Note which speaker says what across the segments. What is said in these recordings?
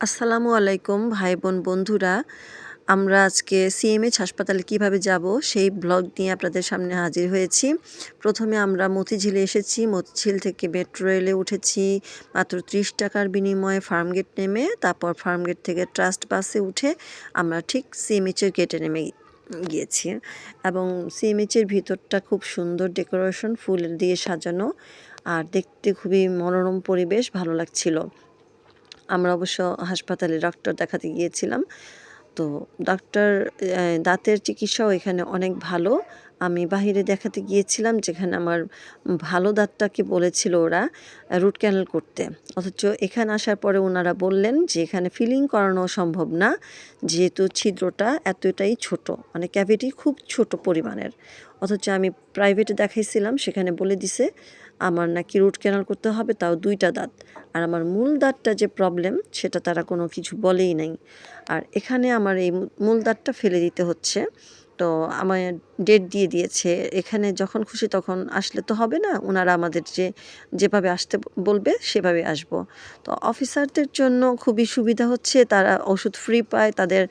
Speaker 1: আসসালামু আলাইকুম ভাই বোন বন্ধুরা। আমরা আজকে সিএমএইচ হাসপাতালে কিভাবে যাব সেই ব্লগ নিয়ে আপনাদের সামনে হাজির হয়েছি। প্রথমে আমরা মতিঝিলে এসেছি। মতিঝিল থেকে মেট্রো রেলে উঠেছি মাত্র ৩০ টাকার বিনিময়ে ফার্মগেট নেমে, তারপর ফার্মগেট থেকে ট্রাস্ট বাসে উঠে আমরা ঠিক সিএমএইচের গেটে নেমে গিয়েছি। এবং সিএমএইচের ভিতরটা খুব সুন্দর ডেকোরেশন, ফুল দিয়ে সাজানো, আর দেখতে খুবই মনোরম পরিবেশ, ভালো লাগছিল। আমরা অবশ্য হাসপাতালে ডক্টর দেখাতে গিয়েছিলাম। তো ডাক্তার দাঁতের চিকিৎসাও এখানে অনেক ভালো। আমি বাহিরে দেখাতে গিয়েছিলাম যেখানে আমার ভালো দাঁতটাকে বলেছিল ওরা রুট ক্যানাল করতে। অথচ এখানে আসার পরে ওনারা বললেন যে এখানে ফিলিং করানো সম্ভব না, যেহেতু ছিদ্রটা এতটাই ছোট, মানে ক্যাভিটি খুব ছোট পরিমাণের। অথচ আমি প্রাইভেটে দেখাইছিলাম, সেখানে বলে দিছে আমার নাকি রুট ক্যানাল করতে হবে, তাও 2টা দাঁত। আর আমার মূল দাঁতটা যে প্রবলেম সেটা তারা কোনো কিছু বলেই নাই। আর এখানে আমার এই মূল দাঁতটা ফেলে দিতে হচ্ছে। তো আমায় ডেট দিয়ে দিয়েছে, এখানে যখন খুশি তখন আসলে তো হবে না, ওনারা আমাদের যেভাবে আসতে বলবে সেভাবে আসব। তো অফিসারদের জন্য খুবই সুবিধা হচ্ছে, তারা ওষুধ ফ্রি পায়, তাদের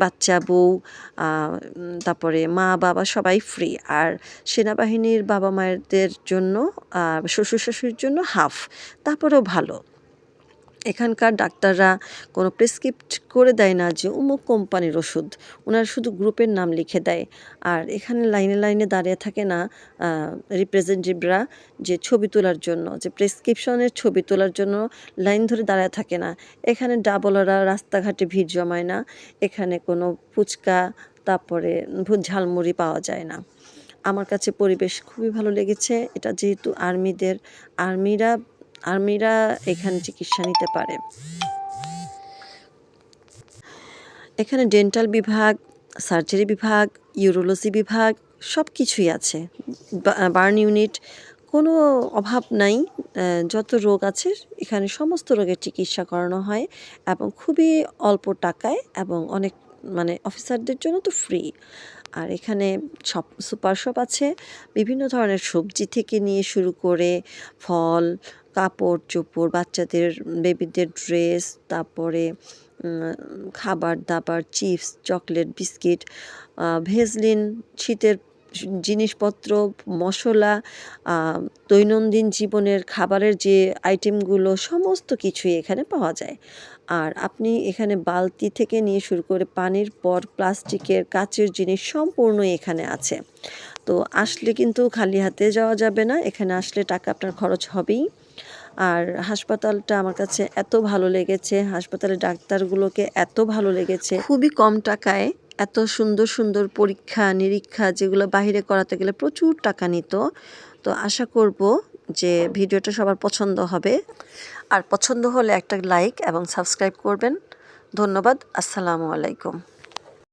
Speaker 1: বাচ্চা বউ তারপরে মা বাবা সবাই ফ্রি। আর সেনাবাহিনীর বাবা মায়েদের জন্য শ্বশুর শাশুড়ির জন্য হাফ। তারপরেও ভালো, এখানকার ডাক্তাররা কোনো প্রেসক্রিপ্ট করে দেয় না যে অমুক কোম্পানির ওষুধ, ওনারা শুধু গ্রুপের নাম লিখে দেয়। আর এখানে লাইনে লাইনে দাঁড়িয়ে থাকে না রিপ্রেজেন্টেটিভরা যে ছবি তোলার জন্য, যে প্রেসক্রিপশনের ছবি তোলার জন্য লাইন ধরে দাঁড়িয়ে থাকে না। এখানে ডাবলাররা রাস্তাঘাটে ভিড় জমায় না, এখানে কোনো ফুচকা তারপরে ঝালমুড়ি পাওয়া যায় না। আমার কাছে পরিবেশ খুবই ভালো লেগেছে। এটা যেহেতু আর্মিরা এখানে চিকিৎসা নিতে পারে। এখানে ডেন্টাল বিভাগ, সার্জারি বিভাগ, ইউরোলজি বিভাগ সব কিছুই আছে। বার্ন ইউনিট, কোনো অভাব নাই। যত রোগ আছে এখানে সমস্ত রোগের চিকিৎসা করানো হয় এবং খুবই অল্প টাকায়, এবং অনেক মানে অফিসারদের জন্য তো ফ্রি। আর এখানে সুপার শপ আছে, বিভিন্ন ধরনের সবজি থেকে নিয়ে শুরু করে ফল, কাপড় চোপড়, বাচ্চাদের বেবিদের ড্রেস, তারপরে খাবার দাবার, চিপস, চকলেট, বিস্কিট, ভেজলিন, শীতের জিনিসপত্র, মশলা, দৈনন্দিন জীবনের খাবারের যে আইটেমগুলো সমস্ত কিছুই এখানে পাওয়া যায়। আর আপনি এখানে বালতি থেকে নিয়ে শুরু করে পানির পর প্লাস্টিকের, কাচের জিনিস সম্পূর্ণই এখানে আছে। তো আসলে কিন্তু খালি হাতে যাওয়া যাবে না, এখানে আসলে টাকা আপনার খরচ হবেই। আর হাসপাতালটা আমার কাছে এত ভালো লেগেছে, হাসপাতালের ডাক্তারগুলোকে এত ভালো লেগেছে, খুবই কম টাকায় এত সুন্দর সুন্দর পরীক্ষা নিরীক্ষা, যেগুলো বাহিরে করাতে গেলে প্রচুর টাকা নিত। তো আশা করব যে ভিডিওটা সবার পছন্দ হবে, আর পছন্দ হলে একটা লাইক এবং সাবস্ক্রাইব করবেন। ধন্যবাদ। আসসালামু আলাইকুম।